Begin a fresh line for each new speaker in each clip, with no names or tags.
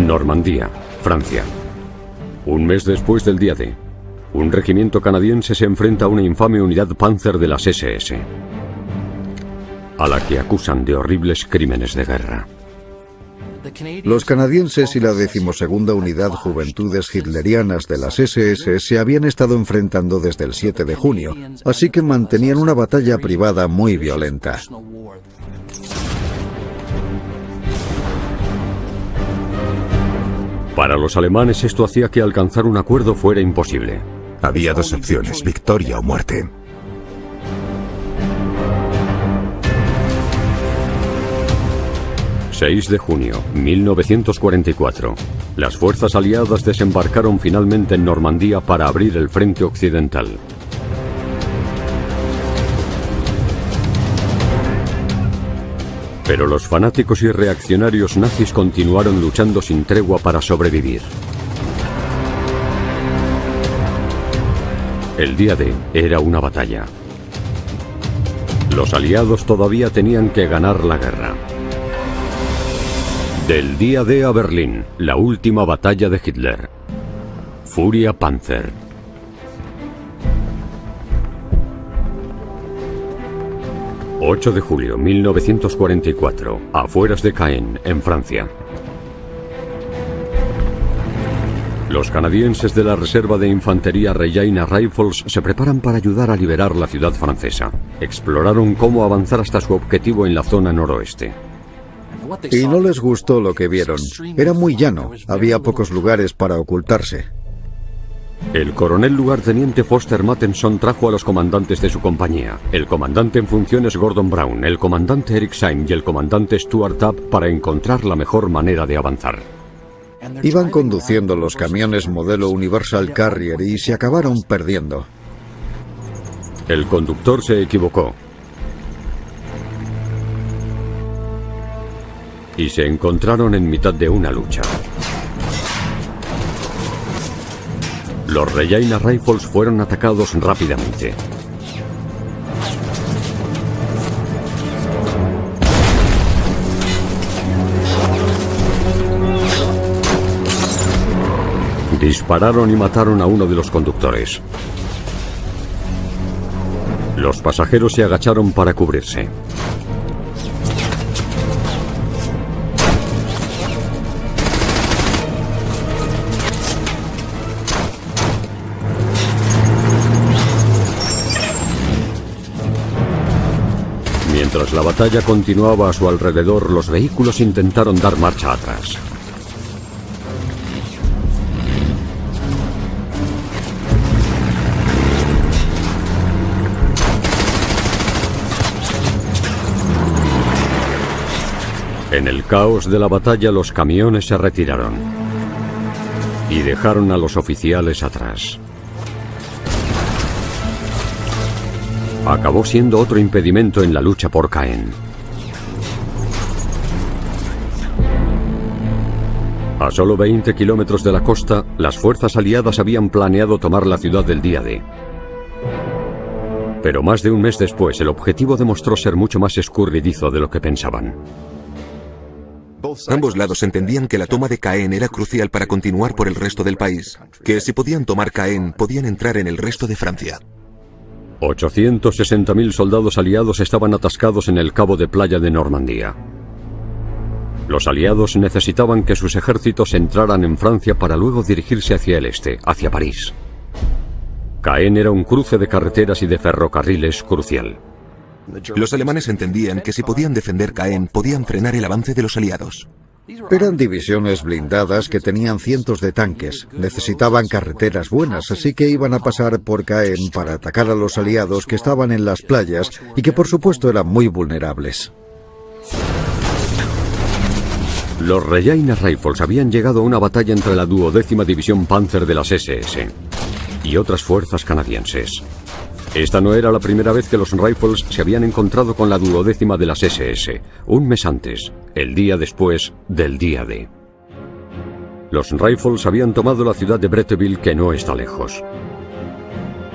Normandía, Francia. Un mes después del día D, un regimiento canadiense se enfrenta a una infame unidad Panzer de las SS, a la que acusan de horribles crímenes de guerra.
Los canadienses y la 12ª Unidad Juventudes Hitlerianas de las SS se habían estado enfrentando desde el 7 de junio, así que mantenían una batalla privada muy violenta.
Para los alemanes esto hacía que alcanzar un acuerdo fuera imposible.
Había dos opciones, victoria o muerte.
...6 de junio, 1944. Las fuerzas aliadas desembarcaron finalmente en Normandía para abrir el frente occidental. Pero los fanáticos y reaccionarios nazis continuaron luchando sin tregua para sobrevivir. El día D era una batalla. Los aliados todavía tenían que ganar la guerra. Del día D a Berlín, la última batalla de Hitler. Furia Panzer. ...8 de julio 1944, afueras de Caen, en Francia. Los canadienses de la Reserva de Infantería Regina Rifles se preparan para ayudar a liberar la ciudad francesa. Exploraron cómo avanzar hasta su objetivo en la zona noroeste.
Y no les gustó lo que vieron. Era muy llano, había pocos lugares para ocultarse.
El coronel lugarteniente Foster Mattenson trajo a los comandantes de su compañía, el comandante en funciones Gordon Brown, el comandante Eric Syme y el comandante Stuart Tabb, para encontrar la mejor manera de avanzar.
Iban conduciendo los camiones modelo Universal Carrier y se acabaron perdiendo.
El conductor se equivocó y se encontraron en mitad de una lucha. Los Regina Rifles fueron atacados rápidamente. Dispararon y mataron a uno de los conductores. Los pasajeros se agacharon para cubrirse. Mientras la batalla continuaba a su alrededor, los vehículos intentaron dar marcha atrás. En el caos de la batalla, los camiones se retiraron y dejaron a los oficiales atrás. Acabó siendo otro impedimento en la lucha por Caen. A solo 20 kilómetros de la costa, las fuerzas aliadas habían planeado tomar la ciudad del día D. Pero más de un mes después, el objetivo demostró ser mucho más escurridizo de lo que pensaban.
Ambos lados entendían que la toma de Caen era crucial para continuar por el resto del país, que si podían tomar Caen, podían entrar en el resto de Francia.
860.000 soldados aliados estaban atascados en el cabo de playa de Normandía. Los aliados necesitaban que sus ejércitos entraran en Francia para luego dirigirse hacia el este, hacia París. Caen era un cruce de carreteras y de ferrocarriles crucial.
Los alemanes entendían que si podían defender Caen, podían frenar el avance de los aliados.
Eran divisiones blindadas que tenían cientos de tanques. Necesitaban carreteras buenas, así que iban a pasar por Caen para atacar a los aliados que estaban en las playas y que por supuesto eran muy vulnerables.
Los Regina Rifles habían llegado a una batalla entre la 12ª División Panzer de las SS y otras fuerzas canadienses. Esta no era la primera vez que los Rifles se habían encontrado con la 12ª de las SS, un mes antes, el día después del día D. Los Rifles habían tomado la ciudad de Bretteville, que no está lejos.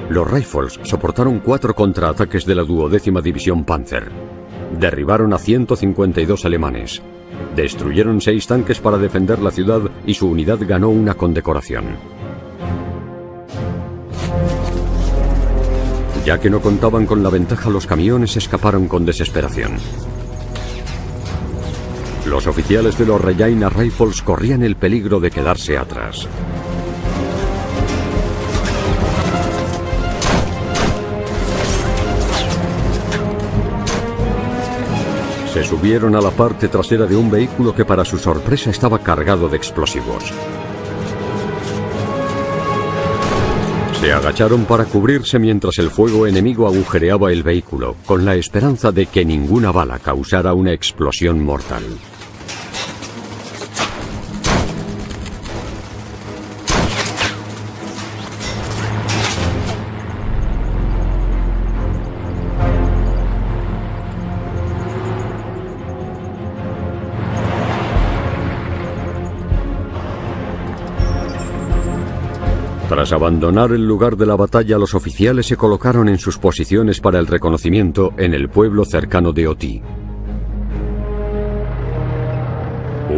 Los Rifles soportaron 4 contraataques de la 12ª División Panzer. Derribaron a 152 alemanes. Destruyeron 6 tanques para defender la ciudad y su unidad ganó una condecoración. Ya que no contaban con la ventaja, los camiones escaparon con desesperación. Los oficiales de los Regina Rifles corrían el peligro de quedarse atrás. Se subieron a la parte trasera de un vehículo que para su sorpresa estaba cargado de explosivos. Se agacharon para cubrirse mientras el fuego enemigo agujereaba el vehículo, con la esperanza de que ninguna bala causara una explosión mortal. Tras abandonar el lugar de la batalla, los oficiales se colocaron en sus posiciones para el reconocimiento en el pueblo cercano de Oti.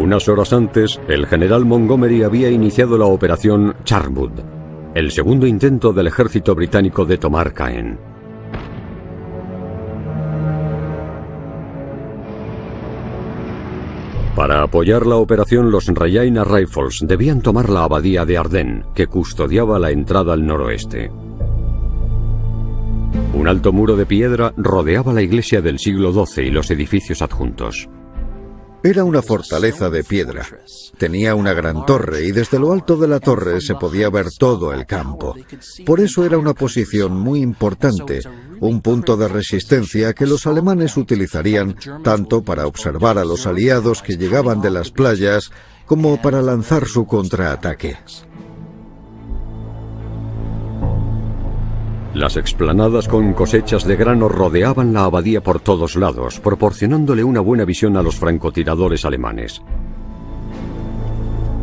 Unas horas antes, el general Montgomery había iniciado la operación Charmwood, el segundo intento del ejército británico de tomar Caen. Para apoyar la operación, los Regina Rifles debían tomar la abadía de Ardennes, que custodiaba la entrada al noroeste. Un alto muro de piedra rodeaba la iglesia del siglo XII y los edificios adjuntos.
Era una fortaleza de piedra. Tenía una gran torre y desde lo alto de la torre se podía ver todo el campo. Por eso era una posición muy importante, un punto de resistencia que los alemanes utilizarían tanto para observar a los aliados que llegaban de las playas como para lanzar su contraataque.
Las explanadas con cosechas de grano rodeaban la abadía por todos lados, proporcionándole una buena visión a los francotiradores alemanes.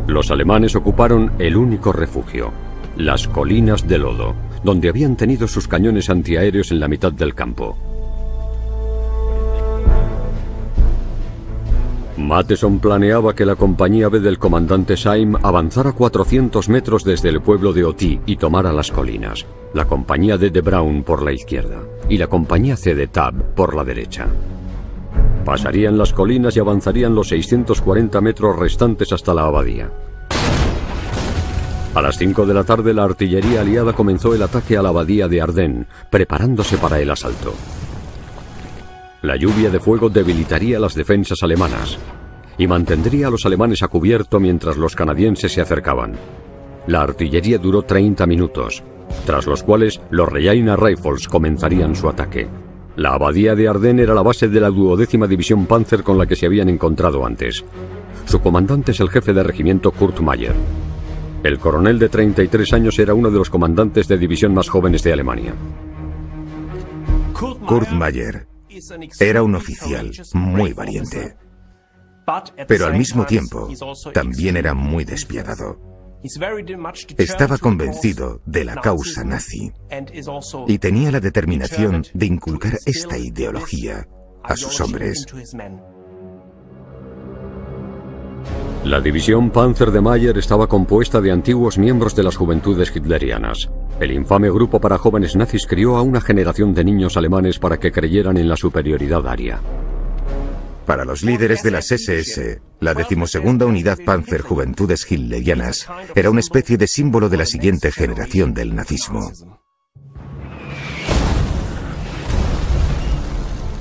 Los alemanes ocuparon el único refugio, las colinas de lodo, donde habían tenido sus cañones antiaéreos en la mitad del campo. Matheson planeaba que la compañía B del comandante Syme avanzara 400 metros desde el pueblo de Oti y tomara las colinas, la compañía D de Brown por la izquierda y la compañía C de Tabb por la derecha. Pasarían las colinas y avanzarían los 640 metros restantes hasta la abadía. A las 5 de la tarde la artillería aliada comenzó el ataque a la abadía de Ardennes, preparándose para el asalto. La lluvia de fuego debilitaría las defensas alemanas y mantendría a los alemanes a cubierto mientras los canadienses se acercaban. La artillería duró 30 minutos, tras los cuales los Regina Rifles comenzarían su ataque. La abadía de Ardennes era la base de la 12ª División Panzer con la que se habían encontrado antes. Su comandante es el jefe de regimiento Kurt Meyer. El coronel de 33 años era uno de los comandantes de división más jóvenes de Alemania.
Kurt Meyer era un oficial muy valiente, pero al mismo tiempo también era muy despiadado. Estaba convencido de la causa nazi y tenía la determinación de inculcar esta ideología a sus hombres.
La división Panzer de Meyer estaba compuesta de antiguos miembros de las juventudes hitlerianas. El infame grupo para jóvenes nazis crió a una generación de niños alemanes para que creyeran en la superioridad aria.
Para los líderes de las SS, la 12ª Unidad Panzer Juventudes Hitlerianas era una especie de símbolo de la siguiente generación del nazismo.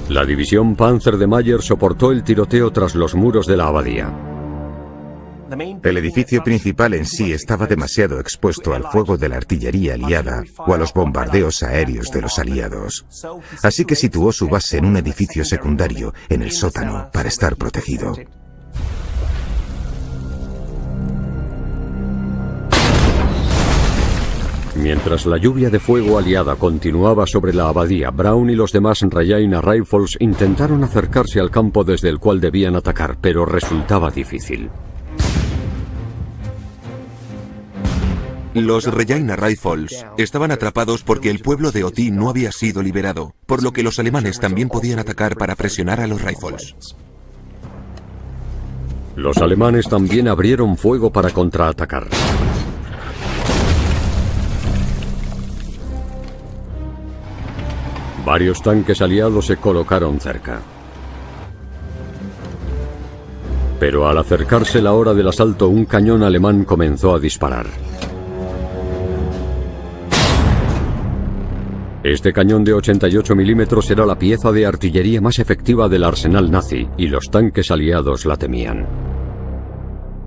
La división Panzer de Meyer soportó el tiroteo tras los muros de la abadía.
El edificio principal en sí estaba demasiado expuesto al fuego de la artillería aliada o a los bombardeos aéreos de los aliados. Así que situó su base en un edificio secundario, en el sótano, para estar protegido.
Mientras la lluvia de fuego aliada continuaba sobre la abadía, Brown y los demás Regina Rifles intentaron acercarse al campo desde el cual debían atacar, pero resultaba difícil.
Los Regina Rifles estaban atrapados porque el pueblo de Oti no había sido liberado, por lo que los alemanes también podían atacar para presionar a los Rifles.
Los alemanes también abrieron fuego para contraatacar. Varios tanques aliados se colocaron cerca. Pero al acercarse la hora del asalto, un cañón alemán comenzó a disparar. Este cañón de 88 milímetros era la pieza de artillería más efectiva del arsenal nazi, y los tanques aliados la temían.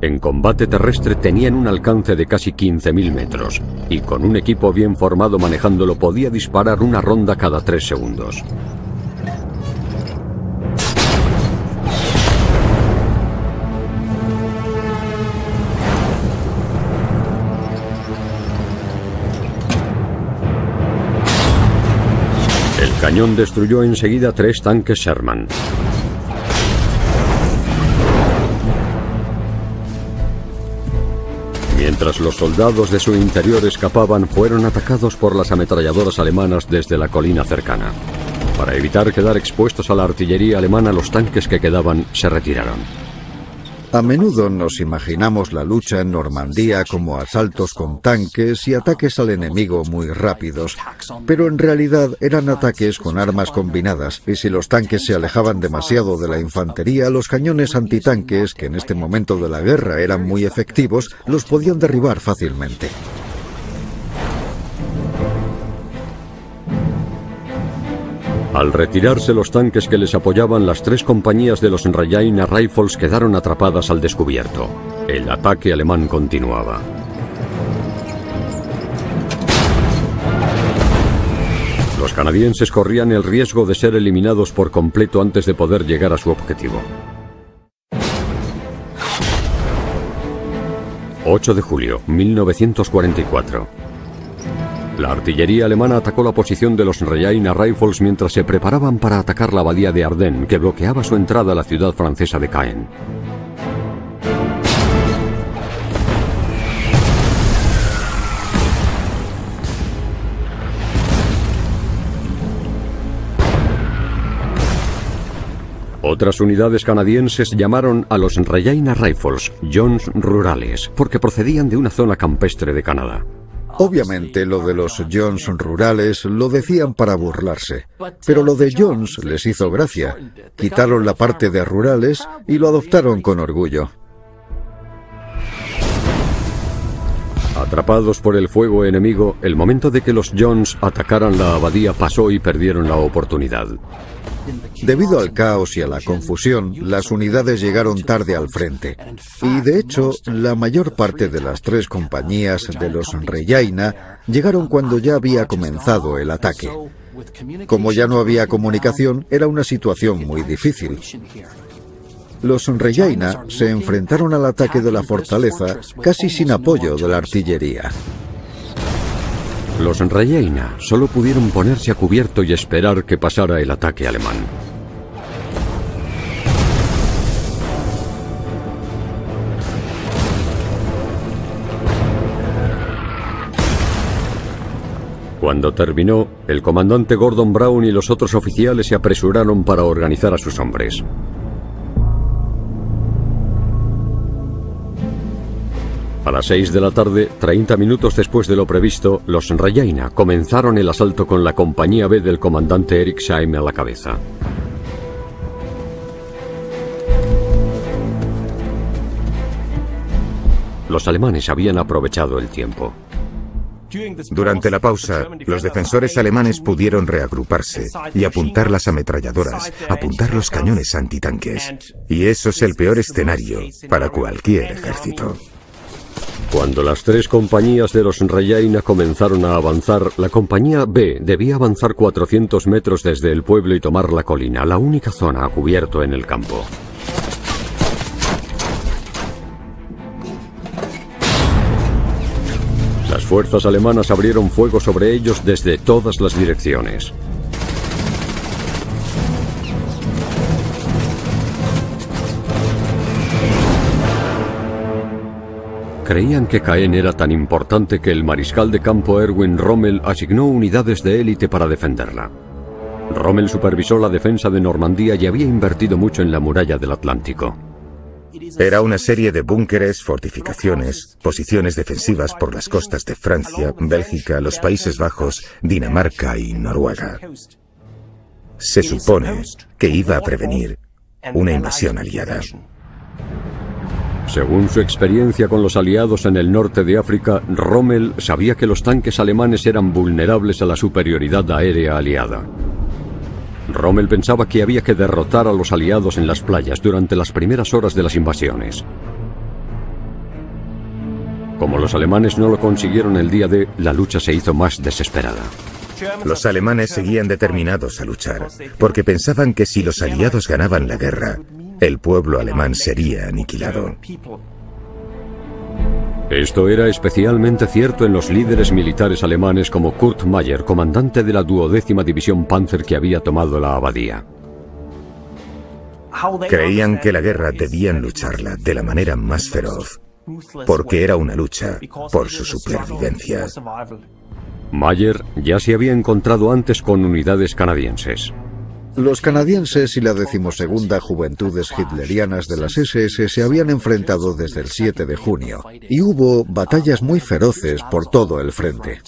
En combate terrestre tenían un alcance de casi 15.000 metros, y con un equipo bien formado manejándolo podía disparar una ronda cada 3 segundos. El cañón destruyó enseguida 3 tanques Sherman. Mientras los soldados de su interior escapaban, fueron atacados por las ametralladoras alemanas desde la colina cercana. Para evitar quedar expuestos a la artillería alemana, los tanques que quedaban se retiraron.
A menudo nos imaginamos la lucha en Normandía como asaltos con tanques y ataques al enemigo muy rápidos, pero en realidad eran ataques con armas combinadas, y si los tanques se alejaban demasiado de la infantería, los cañones antitanques, que en este momento de la guerra eran muy efectivos, los podían derribar fácilmente.
Al retirarse los tanques que les apoyaban, las 3 compañías de los Regina Rifles quedaron atrapadas al descubierto. El ataque alemán continuaba. Los canadienses corrían el riesgo de ser eliminados por completo antes de poder llegar a su objetivo. 8 de julio, 1944. La artillería alemana atacó la posición de los Regina Rifles mientras se preparaban para atacar la abadía de Ardennes, que bloqueaba su entrada a la ciudad francesa de Caen. Otras unidades canadienses llamaron a los Regina Rifles Jones Rurales, porque procedían de una zona campestre de Canadá.
Obviamente lo de los Jones rurales lo decían para burlarse, pero lo de Jones les hizo gracia. Quitaron la parte de rurales y lo adoptaron con orgullo.
Atrapados por el fuego enemigo, el momento de que los Jones atacaran la abadía pasó y perdieron la oportunidad.
Debido al caos y a la confusión, las unidades llegaron tarde al frente. Y de hecho, la mayor parte de las 3 compañías de los Regina llegaron cuando ya había comenzado el ataque. Como ya no había comunicación, era una situación muy difícil. Los Regina se enfrentaron al ataque de la fortaleza casi sin apoyo de la artillería.
Los Regina solo pudieron ponerse a cubierto y esperar que pasara el ataque alemán. Cuando terminó, el comandante Gordon Brown y los otros oficiales se apresuraron para organizar a sus hombres. A las 6 de la tarde, 30 minutos después de lo previsto, los Regina comenzaron el asalto con la compañía B del comandante Eric Syme a la cabeza. Los alemanes habían aprovechado el tiempo.
Durante la pausa, los defensores alemanes pudieron reagruparse y apuntar las ametralladoras, apuntar los cañones antitanques. Y eso es el peor escenario para cualquier ejército.
Cuando las 3 compañías de los Regina comenzaron a avanzar, la compañía B debía avanzar 400 metros desde el pueblo y tomar la colina, la única zona a cubierto en el campo. Las fuerzas alemanas abrieron fuego sobre ellos desde todas las direcciones. Creían que Caen era tan importante que el mariscal de campo Erwin Rommel asignó unidades de élite para defenderla. Rommel supervisó la defensa de Normandía y había invertido mucho en la muralla del Atlántico.
Era una serie de búnkeres, fortificaciones, posiciones defensivas por las costas de Francia, Bélgica, los Países Bajos, Dinamarca y Noruega. Se supone que iba a prevenir una invasión aliada.
Según su experiencia con los aliados en el norte de África, Rommel sabía que los tanques alemanes eran vulnerables a la superioridad aérea aliada. Rommel pensaba que había que derrotar a los aliados en las playas durante las primeras horas de las invasiones. Como los alemanes no lo consiguieron el día D, la lucha se hizo más desesperada.
Los alemanes seguían determinados a luchar, porque pensaban que si los aliados ganaban la guerra, el pueblo alemán sería aniquilado.
Esto era especialmente cierto en los líderes militares alemanes como Kurt Meyer, comandante de la 12ª División Panzer que había tomado la abadía.
Creían que la guerra debían lucharla de la manera más feroz, porque era una lucha por su supervivencia.
Meyer ya se había encontrado antes con unidades canadienses.
Los canadienses y la 12ª Juventudes Hitlerianas de las SS se habían enfrentado desde el 7 de junio, y hubo batallas muy feroces por todo el frente.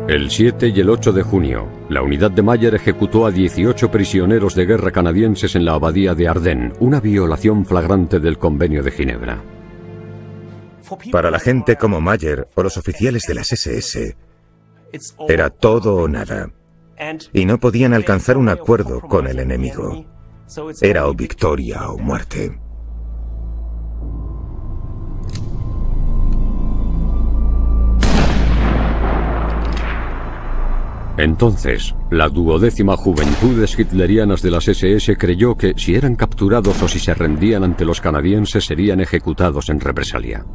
El 7 y el 8 de junio, la unidad de Meyer ejecutó a 18 prisioneros de guerra canadienses en la abadía de Ardennes, una violación flagrante del Convenio de Ginebra.
Para la gente como Meyer o los oficiales de las SS, era todo o nada, y no podían alcanzar un acuerdo con el enemigo. Era o victoria o muerte.
Entonces, la 12ª Juventudes Hitlerianas de las SS creyó que si eran capturados o si se rendían ante los canadienses serían ejecutados en represalia.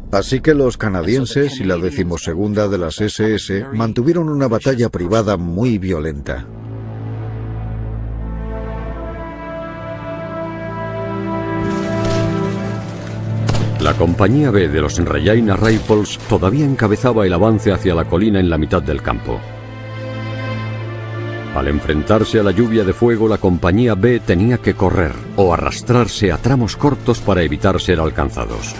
Así que los canadienses y la 12ª de las SS mantuvieron una batalla privada muy violenta.
La compañía B de los Regina Rifles todavía encabezaba el avance hacia la colina en la mitad del campo. Al enfrentarse a la lluvia de fuego, la compañía B tenía que correr o arrastrarse a tramos cortos para evitar ser alcanzados.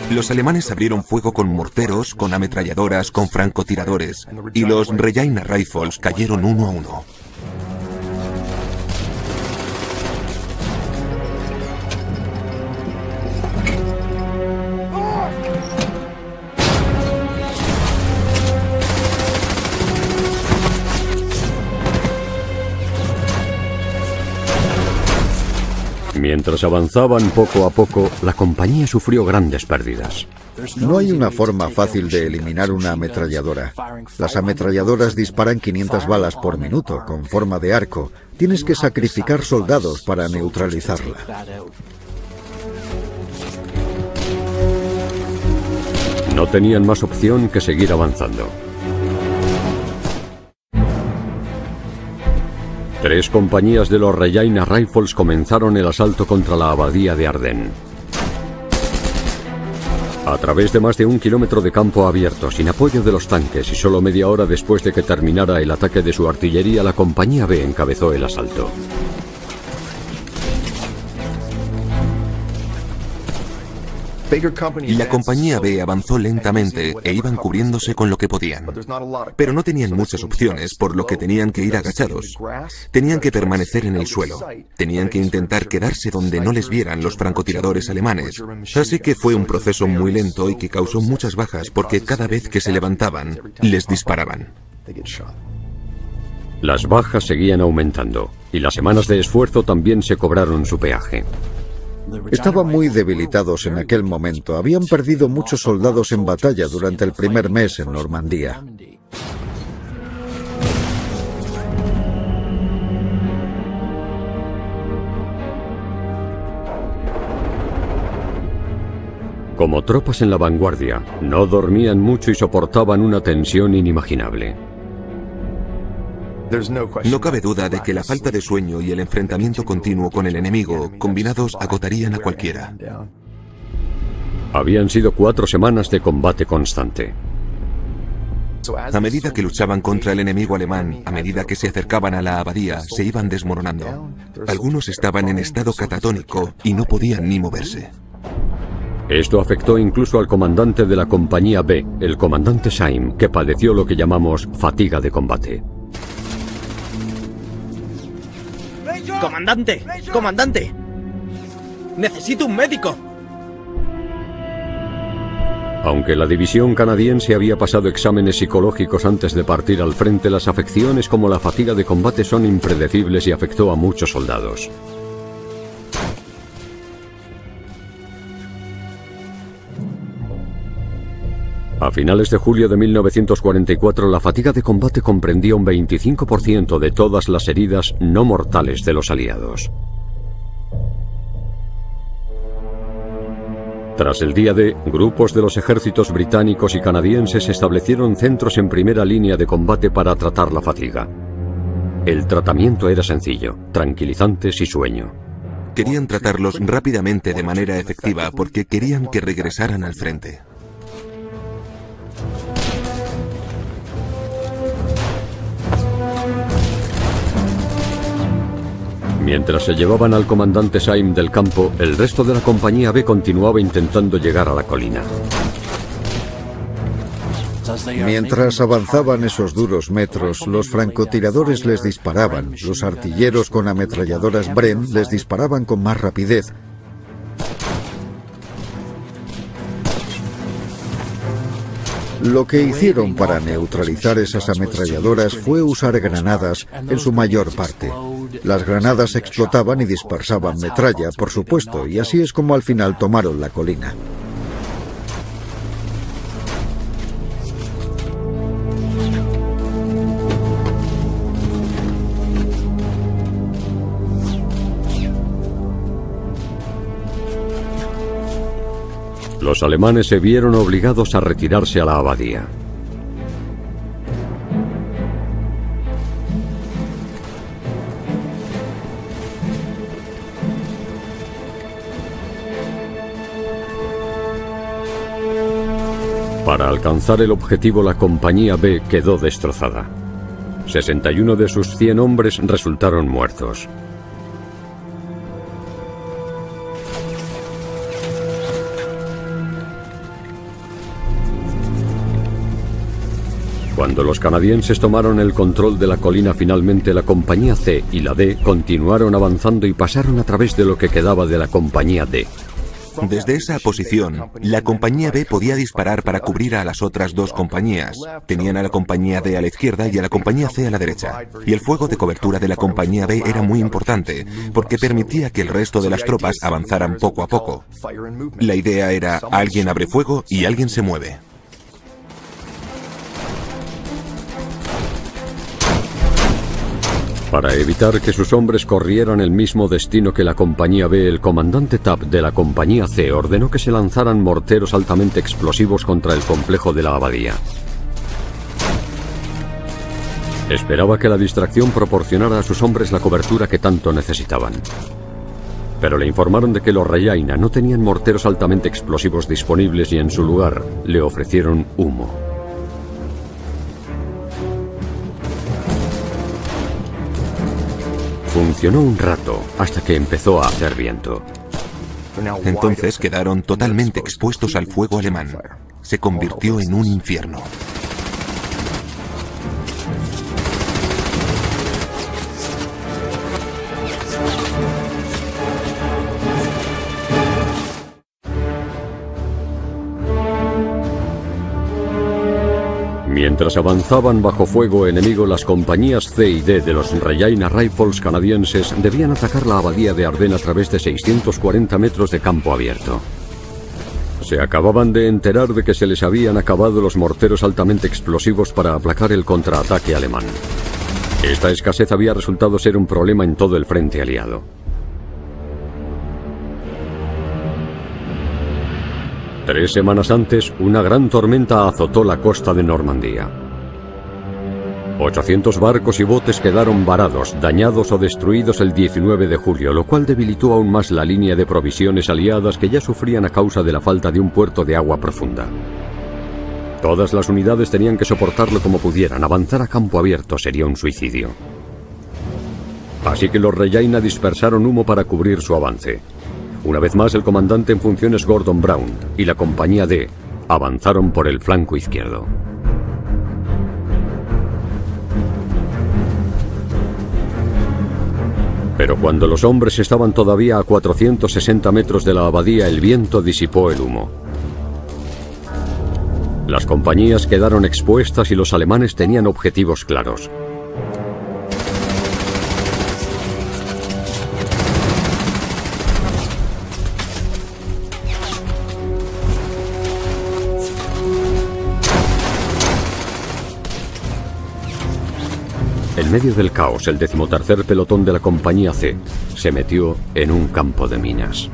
Los alemanes abrieron fuego con morteros, con ametralladoras, con francotiradores, y los Regina Rifles cayeron uno a uno.
Mientras avanzaban poco a poco, la compañía sufrió grandes pérdidas.
No hay una forma fácil de eliminar una ametralladora. Las ametralladoras disparan 500 balas por minuto, con forma de arco. Tienes que sacrificar soldados para neutralizarla.
No tenían más opción que seguir avanzando. 3 compañías de los Regina Rifles comenzaron el asalto contra la abadía de Ardennes. A través de más de 1 kilómetro de campo abierto, sin apoyo de los tanques y solo media hora después de que terminara el ataque de su artillería, la compañía B encabezó el asalto.
La compañía B avanzó lentamente e iban cubriéndose con lo que podían. Pero no tenían muchas opciones, por lo que tenían que ir agachados. Tenían que permanecer en el suelo. Tenían que intentar quedarse donde no les vieran los francotiradores alemanes. Así que fue un proceso muy lento y que causó muchas bajas porque cada vez que se levantaban, les disparaban.
Las bajas seguían aumentando y las semanas de esfuerzo también se cobraron su peaje.
Estaban muy debilitados en aquel momento. Habían perdido muchos soldados en batalla durante el primer mes en Normandía.
Como tropas en la vanguardia, no dormían mucho y soportaban una tensión inimaginable.
No cabe duda de que la falta de sueño y el enfrentamiento continuo con el enemigo, combinados, agotarían a cualquiera.
Habían sido 4 semanas de combate constante.
A medida que luchaban contra el enemigo alemán, a medida que se acercaban a la abadía, se iban desmoronando. Algunos estaban en estado catatónico y no podían ni moverse.
Esto afectó incluso al comandante de la compañía B, el comandante Syme, que padeció lo que llamamos fatiga de combate.
¡Comandante! ¡Comandante! ¡Necesito un médico!
Aunque la división canadiense había pasado exámenes psicológicos antes de partir al frente, las afecciones como la fatiga de combate son impredecibles y afectó a muchos soldados. A finales de julio de 1944, la fatiga de combate comprendía un 25% de todas las heridas no mortales de los aliados. Tras el día D, grupos de los ejércitos británicos y canadienses establecieron centros en primera línea de combate para tratar la fatiga. El tratamiento era sencillo: tranquilizantes y sueño.
Querían tratarlos rápidamente de manera efectiva porque querían que regresaran al frente.
Mientras se llevaban al comandante Syme del campo, el resto de la compañía B continuaba intentando llegar a la colina.
Mientras avanzaban esos duros metros, los francotiradores les disparaban, los artilleros con ametralladoras Bren les disparaban con más rapidez. Lo que hicieron para neutralizar esas ametralladoras fue usar granadas en su mayor parte. Las granadas explotaban y dispersaban metralla, por supuesto, y así es como al final tomaron la colina.
Los alemanes se vieron obligados a retirarse a la abadía. Para alcanzar el objetivo, la compañía B quedó destrozada. 61 de sus 100 hombres resultaron muertos. Cuando los canadienses tomaron el control de la colina, finalmente la compañía C y la D continuaron avanzando y pasaron a través de lo que quedaba de la compañía D.
Desde esa posición, la compañía B podía disparar para cubrir a las otras dos compañías. Tenían a la compañía D a la izquierda y a la compañía C a la derecha. Y el fuego de cobertura de la compañía B era muy importante, porque permitía que el resto de las tropas avanzaran poco a poco. La idea era: alguien abre fuego y alguien se mueve.
Para evitar que sus hombres corrieran el mismo destino que la compañía B, el comandante Tapp de la compañía C ordenó que se lanzaran morteros altamente explosivos contra el complejo de la abadía. Esperaba que la distracción proporcionara a sus hombres la cobertura que tanto necesitaban. Pero le informaron de que los Rajaina no tenían morteros altamente explosivos disponibles y en su lugar le ofrecieron humo. Funcionó un rato, hasta que empezó a hacer viento.
Entonces quedaron totalmente expuestos al fuego alemán. Se convirtió en un infierno.
Mientras avanzaban bajo fuego enemigo, las compañías C y D de los Rajaina Rifles canadienses debían atacar la abadía de Ardennes a través de 640 metros de campo abierto. Se acababan de enterar de que se les habían acabado los morteros altamente explosivos para aplacar el contraataque alemán. Esta escasez había resultado ser un problema en todo el frente aliado. 3 semanas antes, una gran tormenta azotó la costa de Normandía. 800 barcos y botes quedaron varados, dañados o destruidos el 19 de julio, lo cual debilitó aún más la línea de provisiones aliadas que ya sufrían a causa de la falta de un puerto de agua profunda. Todas las unidades tenían que soportarlo como pudieran. Avanzar a campo abierto sería un suicidio. Así que los Regina dispersaron humo para cubrir su avance. Una vez más, el comandante en funciones Gordon Brown y la compañía D avanzaron por el flanco izquierdo. Pero cuando los hombres estaban todavía a 460 metros de la abadía, el viento disipó el humo. Las compañías quedaron expuestas y los alemanes tenían objetivos claros. En medio del caos, el 13º pelotón de la compañía C se metió en un campo de minas.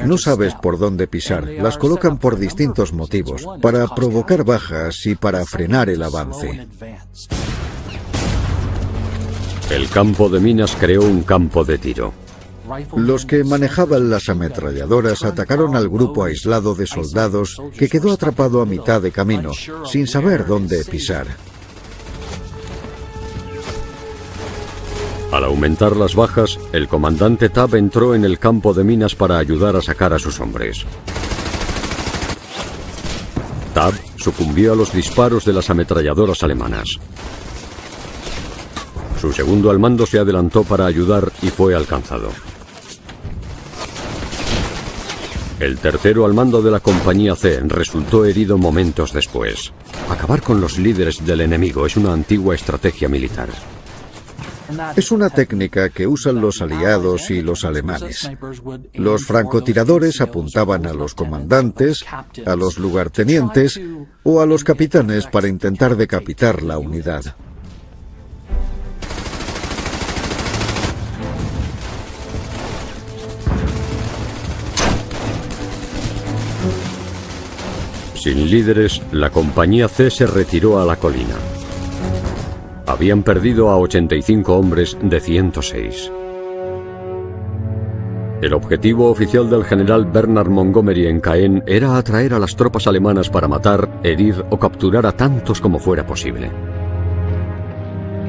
No sabes por dónde pisar. Las colocan por distintos motivos, para provocar bajas y para frenar el avance.
El campo de minas creó un campo de tiro.
Los que manejaban las ametralladoras atacaron al grupo aislado de soldados que quedó atrapado a mitad de camino, sin saber dónde pisar.
Al aumentar las bajas, el comandante Tabb entró en el campo de minas para ayudar a sacar a sus hombres. Tabb sucumbió a los disparos de las ametralladoras alemanas. Su segundo al mando se adelantó para ayudar y fue alcanzado. El tercero al mando de la compañía C resultó herido momentos después. Acabar con los líderes del enemigo es una antigua estrategia militar.
Es una técnica que usan los aliados y los alemanes. Los francotiradores apuntaban a los comandantes, a los lugartenientes o a los capitanes para intentar decapitar la unidad.
Sin líderes, la compañía C se retiró a la colina. Habían perdido a 85 hombres de 106. El objetivo oficial del general Bernard Montgomery en Caen era atraer a las tropas alemanas para matar, herir o capturar a tantos como fuera posible.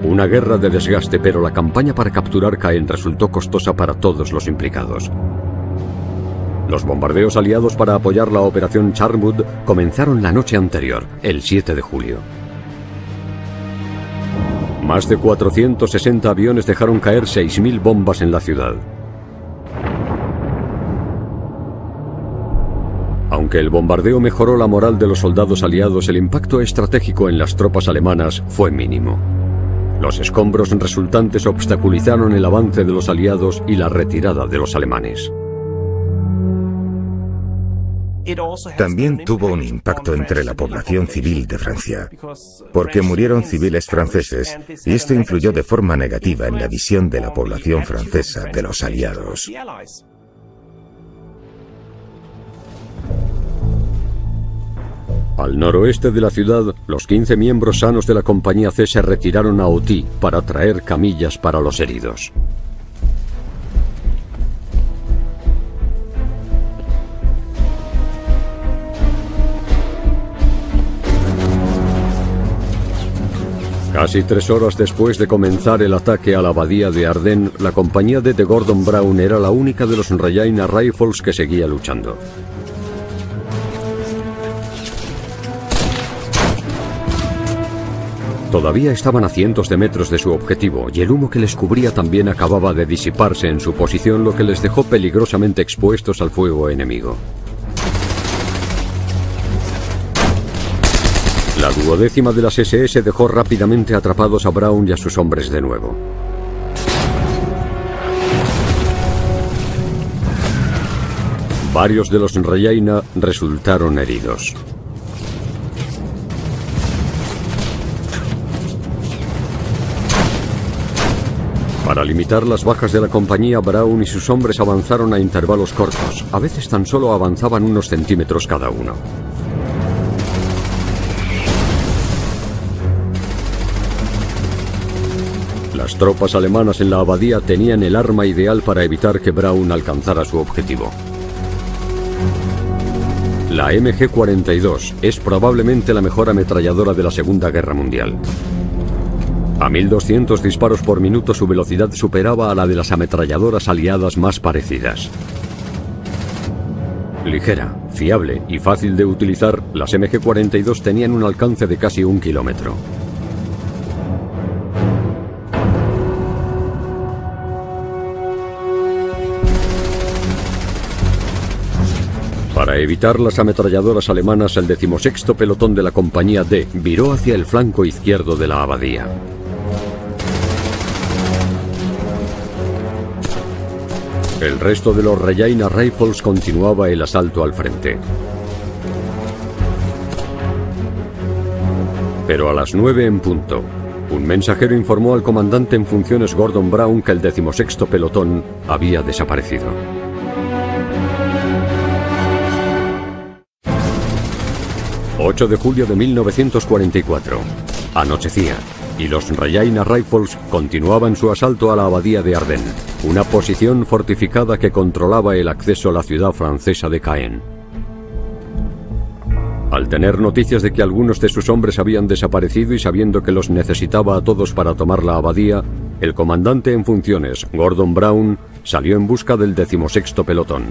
Una guerra de desgaste, pero la campaña para capturar Caen resultó costosa para todos los implicados. Los bombardeos aliados para apoyar la operación Charmwood comenzaron la noche anterior, el 7 de julio. Más de 460 aviones dejaron caer 6.000 bombas en la ciudad. Aunque el bombardeo mejoró la moral de los soldados aliados, el impacto estratégico en las tropas alemanas fue mínimo. Los escombros resultantes obstaculizaron el avance de los aliados y la retirada de los alemanes.
También tuvo un impacto entre la población civil de Francia, porque murieron civiles franceses y esto influyó de forma negativa en la visión de la población francesa de los aliados.
Al noroeste de la ciudad, los 15 miembros sanos de la compañía C se retiraron a Auty para traer camillas para los heridos. Casi 3 horas después de comenzar el ataque a la abadía de Ardennes, la compañía D de Gordon Brown era la única de los Regina Rifles que seguía luchando. Todavía estaban a cientos de metros de su objetivo y el humo que les cubría también acababa de disiparse en su posición, lo que les dejó peligrosamente expuestos al fuego enemigo. La 12ª de las SS dejó rápidamente atrapados a Brown y a sus hombres de nuevo. Varios de los Regina resultaron heridos. Para limitar las bajas de la compañía, Brown y sus hombres avanzaron a intervalos cortos. A veces tan solo avanzaban unos centímetros cada uno. Las tropas alemanas en la abadía tenían el arma ideal para evitar que Brown alcanzara su objetivo. La MG-42 es probablemente la mejor ametralladora de la Segunda Guerra Mundial. A 1200 disparos por minuto su velocidad superaba a la de las ametralladoras aliadas más parecidas. Ligera, fiable y fácil de utilizar, las MG-42 tenían un alcance de casi 1 kilómetro. Para evitar las ametralladoras alemanas, el 16º pelotón de la compañía D viró hacia el flanco izquierdo de la abadía. El resto de los Regina Rifles continuaba el asalto al frente. Pero a las 9 en punto, un mensajero informó al comandante en funciones Gordon Brown que el 16º pelotón había desaparecido. ...8 de julio de 1944. Anochecía, y los Regina Rifles continuaban su asalto a la abadía de Ardennes, una posición fortificada que controlaba el acceso a la ciudad francesa de Caen. Al tener noticias de que algunos de sus hombres habían desaparecido y sabiendo que los necesitaba a todos para tomar la abadía, el comandante en funciones, Gordon Brown, salió en busca del 16º pelotón.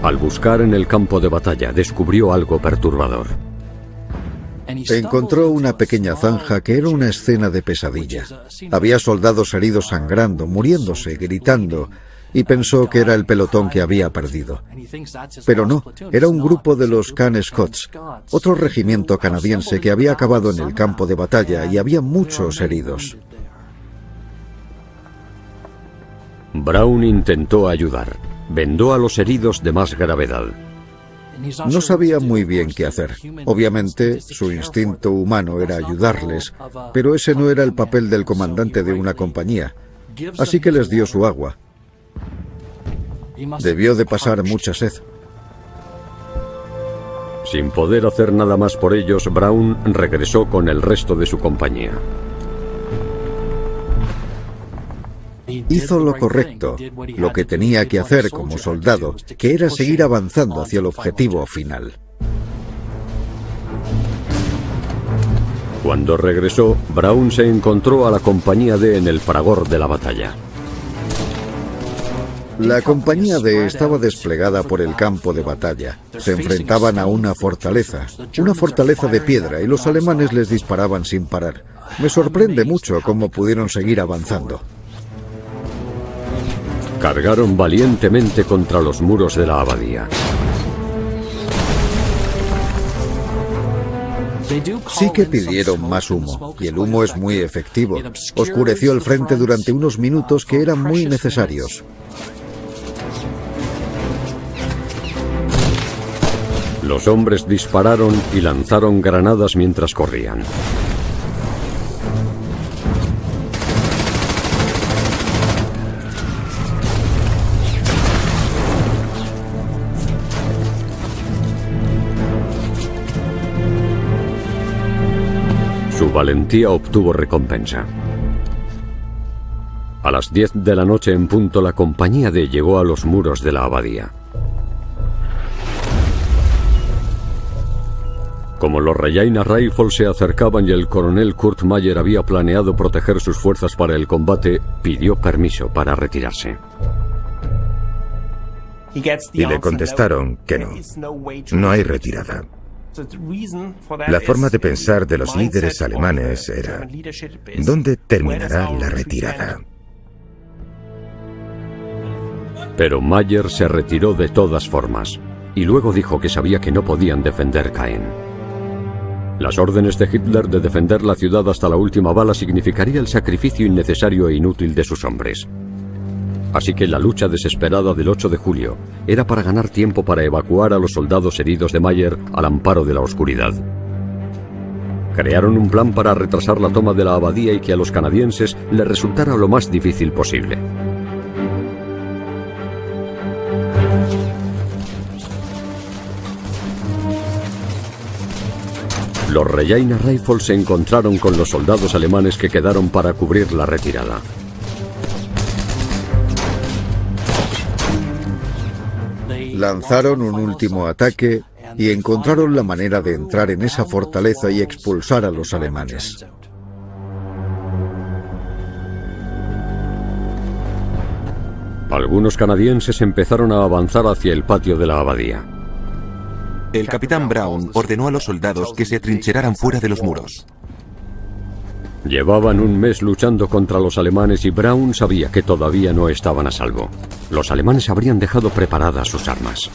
Al buscar en el campo de batalla, descubrió algo perturbador.
Encontró una pequeña zanja que era una escena de pesadilla. Había soldados heridos sangrando, muriéndose, gritando, y pensó que era el pelotón que había perdido. Pero no, era un grupo de los Can Scots, otro regimiento canadiense que había acabado en el campo de batalla y había muchos heridos.
Brown intentó ayudar. Vendó a los heridos de más gravedad.
No sabía muy bien qué hacer. Obviamente, su instinto humano era ayudarles, pero ese no era el papel del comandante de una compañía. Así que les dio su agua. Debió de pasar mucha sed.
Sin poder hacer nada más por ellos, Brown regresó con el resto de su compañía.
Hizo lo correcto, lo que tenía que hacer como soldado, que era seguir avanzando hacia el objetivo final.
Cuando regresó, Brown se encontró a la compañía D en el fragor de la batalla.
La compañía D estaba desplegada por el campo de batalla. Se enfrentaban a una fortaleza de piedra, y los alemanes les disparaban sin parar. Me sorprende mucho cómo pudieron seguir avanzando.
Cargaron valientemente contra los muros de la abadía.
Sí que pidieron más humo, y el humo es muy efectivo. Oscureció el frente durante unos minutos que eran muy necesarios.
Los hombres dispararon y lanzaron granadas mientras corrían. Su valentía obtuvo recompensa. A las 10 de la noche en punto, la compañía D llegó a los muros de la abadía. Como los Regina Rifles se acercaban y el coronel Kurt Meyer había planeado proteger sus fuerzas para el combate, pidió permiso para retirarse.
Y le contestaron que no. No hay retirada. La forma de pensar de los líderes alemanes era: ¿dónde terminará la retirada?
Pero Meyer se retiró de todas formas, y luego dijo que sabía que no podían defender Caen. Las órdenes de Hitler de defender la ciudad hasta la última bala significaría el sacrificio innecesario e inútil de sus hombres. Así que la lucha desesperada del 8 de julio era para ganar tiempo para evacuar a los soldados heridos de Meyer al amparo de la oscuridad. Crearon un plan para retrasar la toma de la abadía y que a los canadienses les resultara lo más difícil posible. Los Regina Rifles se encontraron con los soldados alemanes que quedaron para cubrir la retirada.
Lanzaron un último ataque y encontraron la manera de entrar en esa fortaleza y expulsar a los alemanes.
Algunos canadienses empezaron a avanzar hacia el patio de la abadía.
El capitán Brown ordenó a los soldados que se atrincheraran fuera de los muros.
Llevaban un mes luchando contra los alemanes y Brown sabía que todavía no estaban a salvo. Los alemanes habrían dejado preparadas sus armas.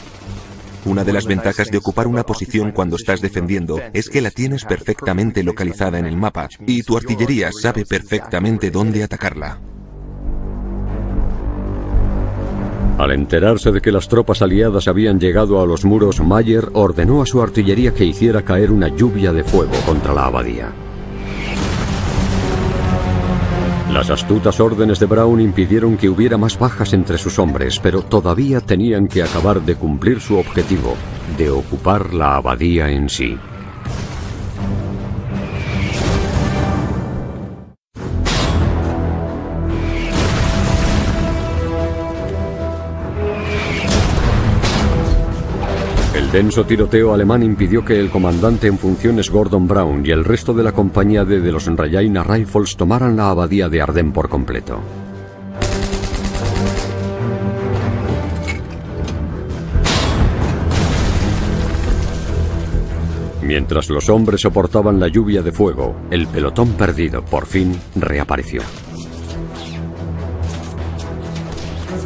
Una de las ventajas de ocupar una posición cuando estás defendiendo es que la tienes perfectamente localizada en el mapa y tu artillería sabe perfectamente dónde atacarla.
Al enterarse de que las tropas aliadas habían llegado a los muros, Mayer ordenó a su artillería que hiciera caer una lluvia de fuego contra la abadía. Las astutas órdenes de Brown impidieron que hubiera más bajas entre sus hombres, pero todavía tenían que acabar de cumplir su objetivo, de ocupar la abadía en sí. El denso tiroteo alemán impidió que el comandante en funciones Gordon Brown y el resto de la compañía D de los Regina Rifles tomaran la abadía de Ardennes por completo. Mientras los hombres soportaban la lluvia de fuego, el pelotón perdido por fin reapareció.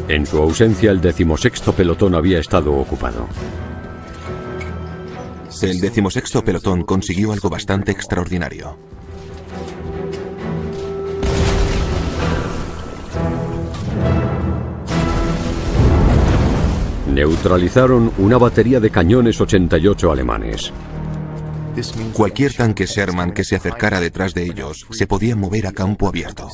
En su ausencia, el 16º pelotón había estado ocupado.
El 16º pelotón consiguió algo bastante extraordinario.
Neutralizaron una batería de cañones 88 alemanes.
Cualquier tanque Sherman que se acercara detrás de ellos se podía mover a campo abierto.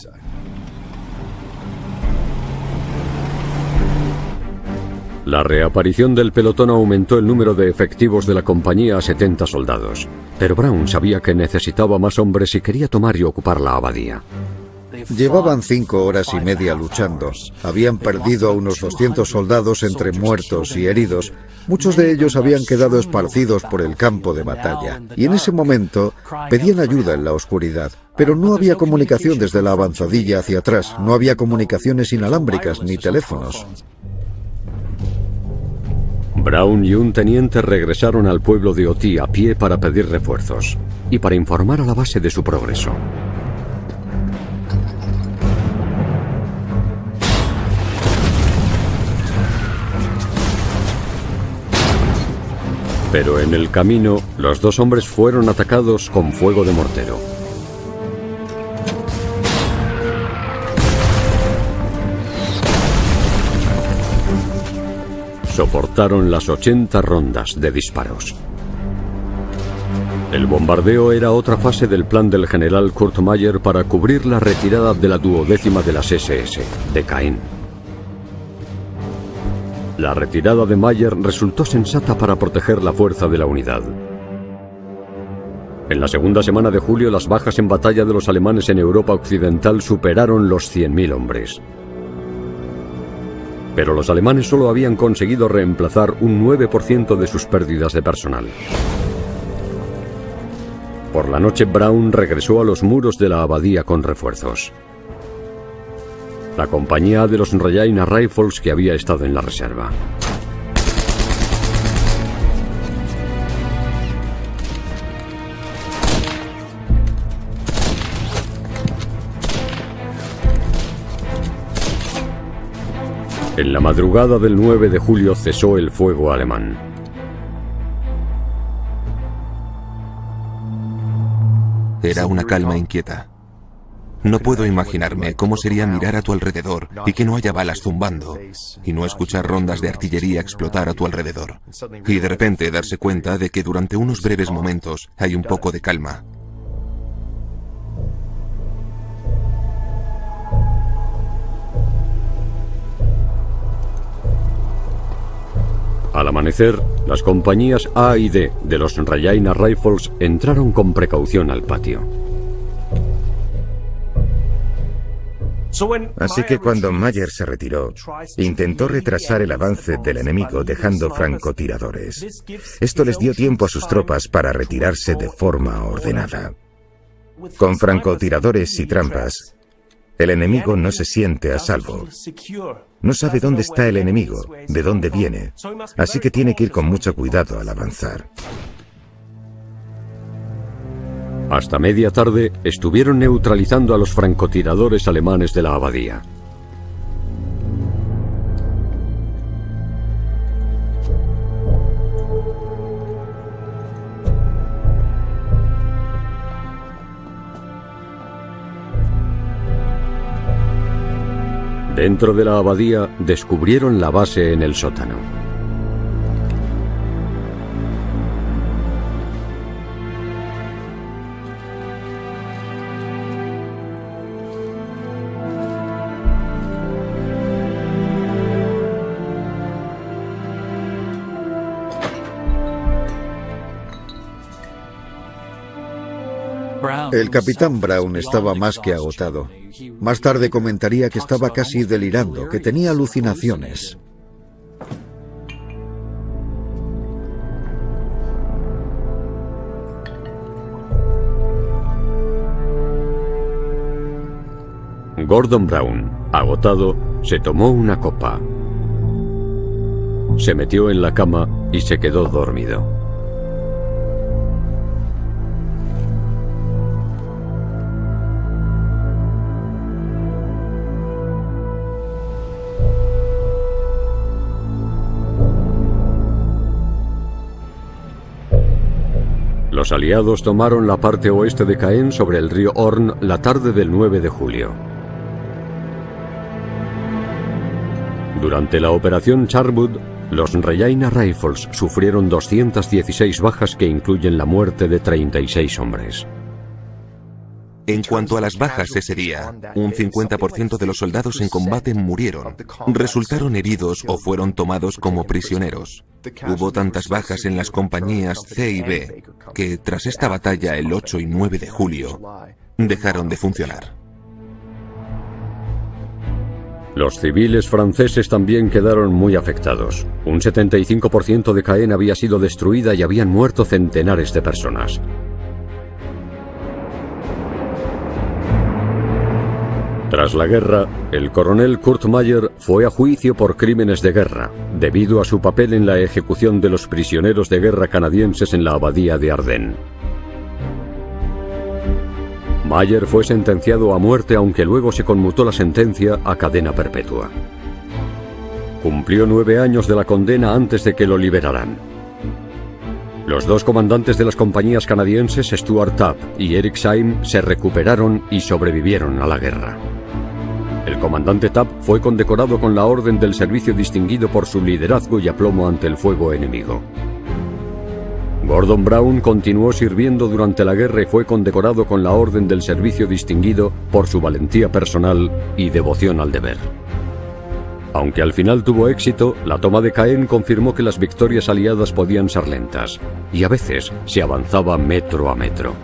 La reaparición del pelotón aumentó el número de efectivos de la compañía a 70 soldados, pero Brown sabía que necesitaba más hombres y quería tomar y ocupar la abadía.
Llevaban 5 horas y media luchando. Habían perdido a unos 200 soldados entre muertos y heridos. Muchos de ellos habían quedado esparcidos por el campo de batalla. Y en ese momento pedían ayuda en la oscuridad. Pero no había comunicación desde la avanzadilla hacia atrás. No había comunicaciones inalámbricas ni teléfonos.
Brown y un teniente regresaron al pueblo de Oti a pie para pedir refuerzos y para informar a la base de su progreso. Pero en el camino, los dos hombres fueron atacados con fuego de mortero. Soportaron las 80 rondas de disparos. El bombardeo era otra fase del plan del general Kurt Meyer para cubrir la retirada de la 12ª de las SS, de Caen. La retirada de Meyer resultó sensata para proteger la fuerza de la unidad. En la segunda semana de julio, las bajas en batalla de los alemanes en Europa Occidental superaron los 100.000 hombres. Pero los alemanes solo habían conseguido reemplazar un 9% de sus pérdidas de personal. Por la noche, Brown regresó a los muros de la abadía con refuerzos. La compañía de los Regina Rifles que había estado en la reserva. En la madrugada del 9 de julio cesó el fuego alemán.
Era una calma inquieta. No puedo imaginarme cómo sería mirar a tu alrededor y que no haya balas zumbando, y no escuchar rondas de artillería explotar a tu alrededor, y de repente darse cuenta de que durante unos breves momentos hay un poco de calma.
Al amanecer, las compañías A y D de los Rajaina Rifles entraron con precaución al patio.
Así que cuando Mayer se retiró, intentó retrasar el avance del enemigo dejando francotiradores. Esto les dio tiempo a sus tropas para retirarse de forma ordenada. Con francotiradores y trampas, el enemigo no se siente a salvo. No sabe dónde está el enemigo, de dónde viene, así que tiene que ir con mucho cuidado al avanzar.
Hasta media tarde estuvieron neutralizando a los francotiradores alemanes de la abadía. Dentro de la abadía descubrieron la base en el sótano.
El capitán Brown estaba más que agotado. Más tarde comentaría que estaba casi delirando, que tenía alucinaciones.
Gordon Brown, agotado, se tomó una copa. Se metió en la cama y se quedó dormido. Los aliados tomaron la parte oeste de Caen sobre el río Orne la tarde del 9 de julio. Durante la operación Charwood, los Rajaina Rifles sufrieron 216 bajas que incluyen la muerte de 36 hombres.
En cuanto a las bajas ese día, un 50% de los soldados en combate murieron, resultaron heridos o fueron tomados como prisioneros. Hubo tantas bajas en las compañías C y B que, tras esta batalla el 8 y 9 de julio, dejaron de funcionar.
Los civiles franceses también quedaron muy afectados. Un 75% de Caen había sido destruida y habían muerto centenares de personas. Tras la guerra, el coronel Kurt Meyer fue a juicio por crímenes de guerra, debido a su papel en la ejecución de los prisioneros de guerra canadienses en la abadía de Ardennes. Meyer fue sentenciado a muerte, aunque luego se conmutó la sentencia a cadena perpetua. Cumplió 9 años de la condena antes de que lo liberaran. Los dos comandantes de las compañías canadienses, Stuart Tabb y Eric Syme, se recuperaron y sobrevivieron a la guerra. El comandante Tabb fue condecorado con la Orden del Servicio Distinguido por su liderazgo y aplomo ante el fuego enemigo. Gordon Brown continuó sirviendo durante la guerra y fue condecorado con la Orden del Servicio Distinguido por su valentía personal y devoción al deber. Aunque al final tuvo éxito, la toma de Caen confirmó que las victorias aliadas podían ser lentas, y a veces se avanzaba metro a metro.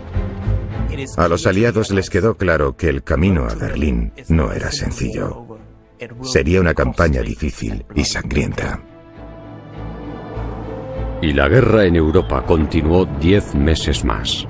A los aliados les quedó claro que el camino a Berlín no era sencillo. Sería una campaña difícil y sangrienta.
Y la guerra en Europa continuó 10 meses más.